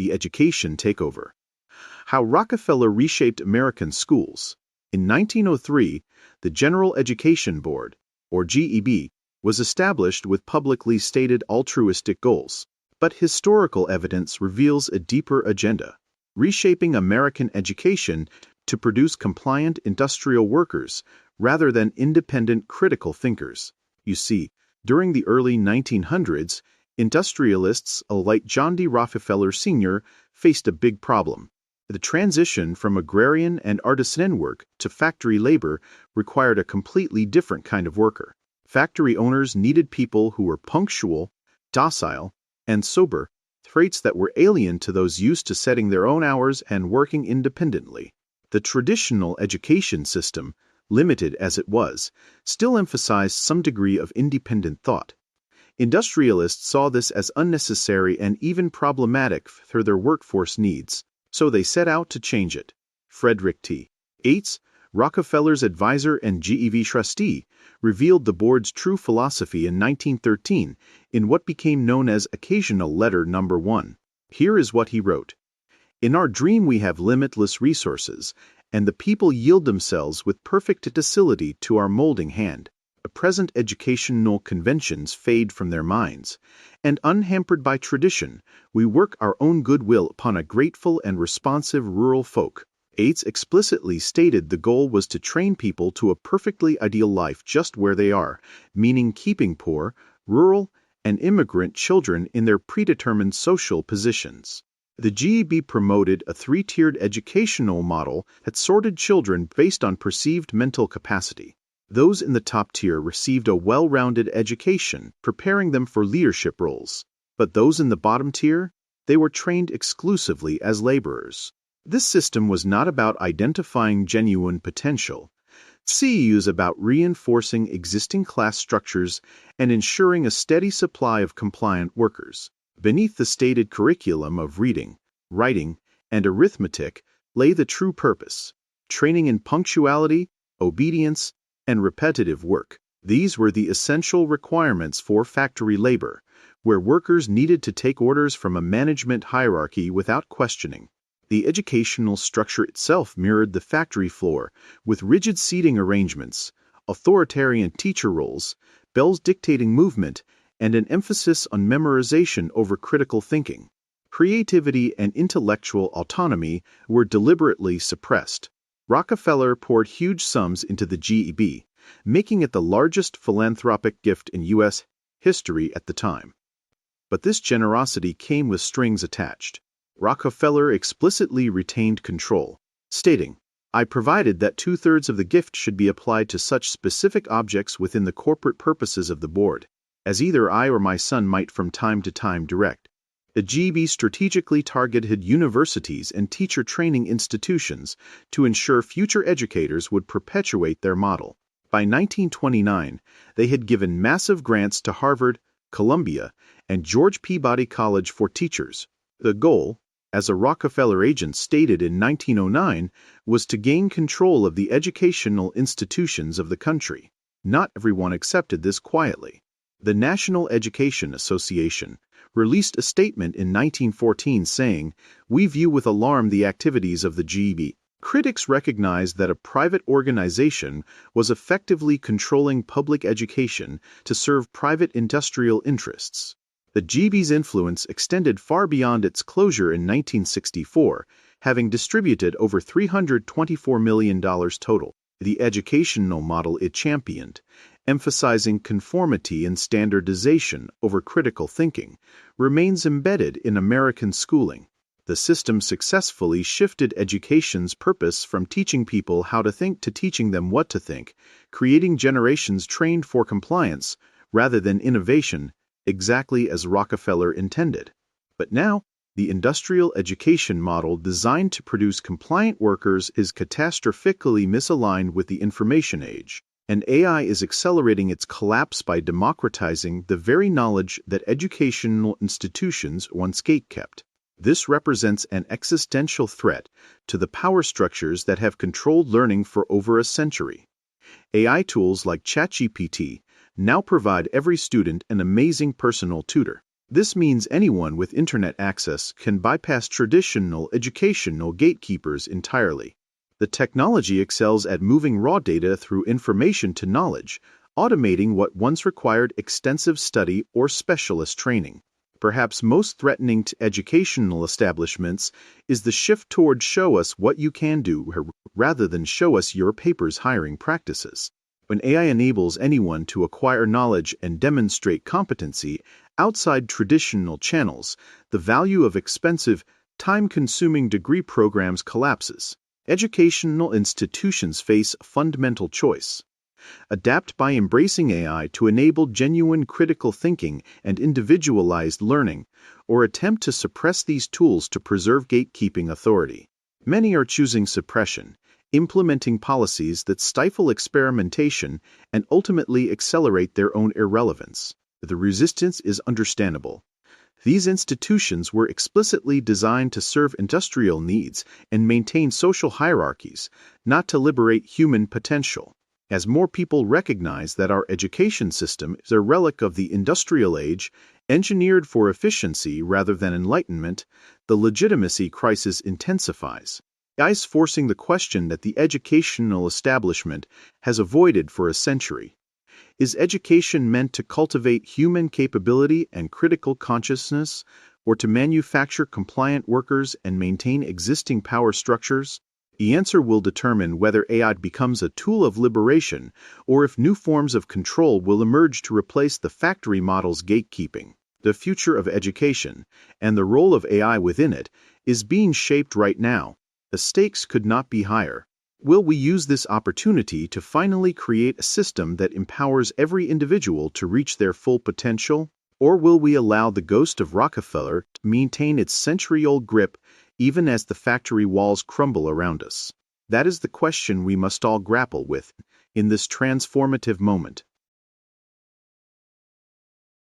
The Education Takeover. How Rockefeller Reshaped American Schools. In 1903, the General Education Board, or GEB, was established with publicly stated altruistic goals. But historical evidence reveals a deeper agenda: reshaping American education to produce compliant industrial workers rather than independent critical thinkers. You see, during the early 1900s, industrialists like John D. Rockefeller Sr. faced a big problem. The transition from agrarian and artisan work to factory labor required a completely different kind of worker. Factory owners needed people who were punctual, docile, and sober, traits that were alien to those used to setting their own hours and working independently. The traditional education system, limited as it was, still emphasized some degree of independent thought. Industrialists saw this as unnecessary and even problematic for their workforce needs, so they set out to change it. Frederick T. Rockefeller's advisor and GEB trustee, revealed the board's true philosophy in 1913 in what became known as Occasional Letter No. 1. Here is what he wrote. In our dream we have limitless resources, and the people yield themselves with perfect docility to our molding hand. The present educational conventions fade from their minds, and unhampered by tradition, we work our own goodwill upon a grateful and responsive rural folk. Yates explicitly stated the goal was to train people to a perfectly ideal life just where they are, meaning keeping poor, rural, and immigrant children in their predetermined social positions. The GEB promoted a three-tiered educational model that sorted children based on perceived mental capacity. Those in the top tier received a well-rounded education, preparing them for leadership roles. But those in the bottom tier, they were trained exclusively as laborers. This system was not about identifying genuine potential. CEU is about reinforcing existing class structures and ensuring a steady supply of compliant workers. Beneath the stated curriculum of reading, writing, and arithmetic lay the true purpose: training in punctuality, obedience, and repetitive work. These were the essential requirements for factory labor, where workers needed to take orders from a management hierarchy without questioning. The educational structure itself mirrored the factory floor, with rigid seating arrangements, authoritarian teacher roles, bells dictating movement, and an emphasis on memorization over critical thinking. Creativity and intellectual autonomy were deliberately suppressed. Rockefeller poured huge sums into the GEB, making it the largest philanthropic gift in U.S. history at the time. But this generosity came with strings attached. Rockefeller explicitly retained control, stating, "I provided that 2/3 of the gift should be applied to such specific objects within the corporate purposes of the board, as either I or my son might from time to time direct." The GEB strategically targeted universities and teacher training institutions to ensure future educators would perpetuate their model. By 1929, they had given massive grants to Harvard, Columbia, and George Peabody College for teachers. The goal, as a Rockefeller agent stated in 1909, was to gain control of the educational institutions of the country. Not everyone accepted this quietly. The National Education Association released a statement in 1914 saying, "We view with alarm the activities of the GEB." Critics recognized that a private organization was effectively controlling public education to serve private industrial interests. The GEB's influence extended far beyond its closure in 1964, having distributed over $324 million total. The educational model it championed, emphasizing conformity and standardization over critical thinking, remains embedded in American schooling. The system successfully shifted education's purpose from teaching people how to think to teaching them what to think, creating generations trained for compliance rather than innovation, exactly as Rockefeller intended. But now, the industrial education model designed to produce compliant workers is catastrophically misaligned with the information age, and AI is accelerating its collapse by democratizing the very knowledge that educational institutions once gatekept. This represents an existential threat to the power structures that have controlled learning for over a century. AI tools like ChatGPT now provide every student an amazing personal tutor. This means anyone with internet access can bypass traditional educational gatekeepers entirely. The technology excels at moving raw data through information to knowledge, automating what once required extensive study or specialist training. Perhaps most threatening to educational establishments is the shift toward show us what you can do rather than show us your paper's hiring practices. When AI enables anyone to acquire knowledge and demonstrate competency outside traditional channels, the value of expensive, time-consuming degree programs collapses. Educational institutions face a fundamental choice: adapt by embracing AI to enable genuine critical thinking and individualized learning, or attempt to suppress these tools to preserve gatekeeping authority. Many are choosing suppression, implementing policies that stifle experimentation and ultimately accelerate their own irrelevance. The resistance is understandable. These institutions were explicitly designed to serve industrial needs and maintain social hierarchies, not to liberate human potential. As more people recognize that our education system is a relic of the industrial age, engineered for efficiency rather than enlightenment, the legitimacy crisis intensifies. AI is forcing the question that the educational establishment has avoided for a century. Is education meant to cultivate human capability and critical consciousness, or to manufacture compliant workers and maintain existing power structures? The answer will determine whether AI becomes a tool of liberation or if new forms of control will emerge to replace the factory model's gatekeeping. The future of education, and the role of AI within it, is being shaped right now. The stakes could not be higher. Will we use this opportunity to finally create a system that empowers every individual to reach their full potential? Or will we allow the ghost of Rockefeller to maintain its century-old grip even as the factory walls crumble around us? That is the question we must all grapple with in this transformative moment.